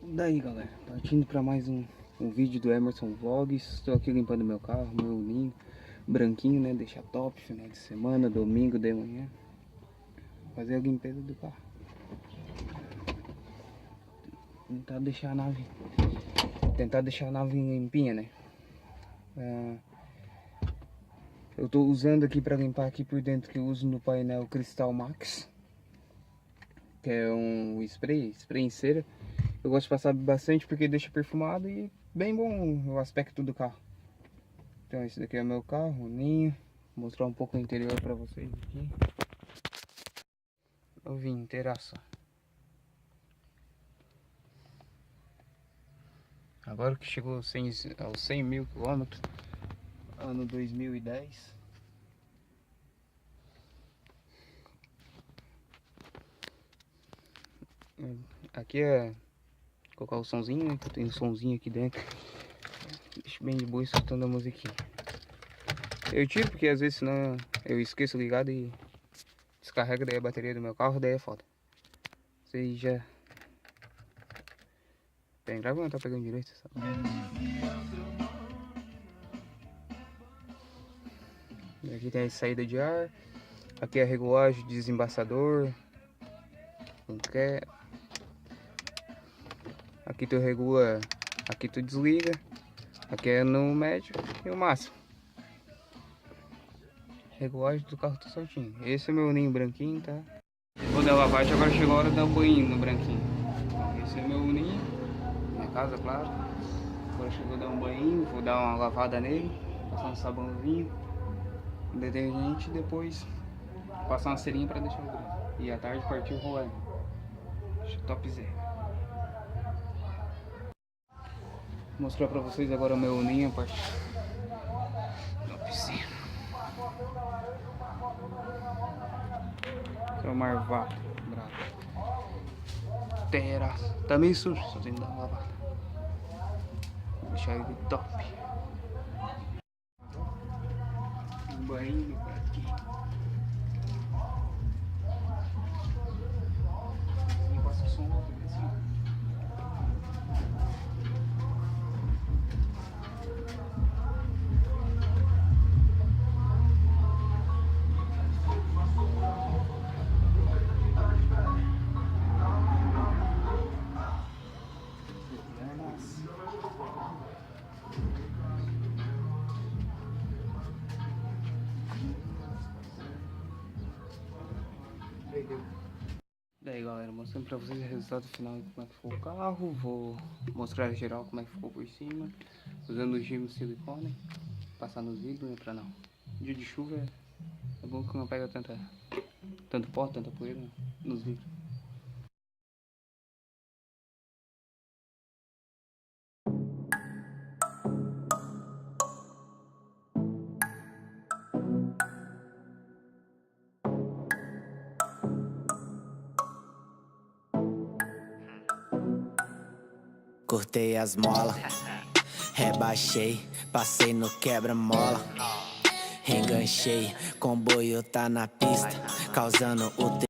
Daí galera, partindo para mais um vídeo do Emerson Vlogs. Estou aqui limpando meu carro, meu ninho branquinho, né? Deixar top, final de semana, domingo de manhã. Fazer a limpeza do carro. Tentar deixar a nave limpinha, né? Eu tô usando aqui para limpar aqui por dentro, que eu uso no painel Cristal Max, que é um spray em cera. Eu gosto de passar bastante porque deixa perfumado e bem bom o aspecto do carro. Então esse daqui é meu carro, o ninho. Vou mostrar um pouco o interior para vocês aqui. Eu vim inteiraço. Agora que chegou aos 100 mil quilômetros, ano 2010. Aqui é colocar o somzinho, né? Que eu tenho um somzinho aqui dentro. Deixo bem de boa escutando a musiquinha. Eu tiro porque às vezes senão eu esqueço ligado e descarrega daí a bateria do meu carro, daí é foda. Vocês já... Tem gravando, tá pegando direito, sabe? Aqui tem a saída de ar. Aqui é a regulagem, desembaçador. Não quer. Aqui tu regula, aqui tu desliga. Aqui é no médio e o máximo. Regulagem do carro tá certinho. Esse é meu ninho branquinho, tá? Vou dar lavagem, agora chegou a hora de dar um banho no branquinho. Esse é meu ninho, minha casa, claro. Agora chegou a dar um banho, vou dar uma lavada nele, passar um sabãozinho, um detergente e depois passar uma cerinha pra deixar o branco. E à tarde partiu rolando. Top zero. Vou mostrar pra vocês agora o meu ninho, parte topzinho. Esse é o marvado, bravo. Terraço. Tá meio sujo, só tem que dar uma lavada. Vou deixar ele top. Um banho por aqui. E passa o som alto assim. Daí galera, mostrando pra vocês o resultado final de como é que ficou o carro. Vou mostrar em geral como é que ficou por cima, usando o gimo silicone, passar nos vidros, né, pra não. Dia de chuva é bom que não pega tanto pó, tanta poeira nos vidros. Cortei as molas, rebaixei, passei no quebra-mola. Enganchei, comboio tá na pista, causando o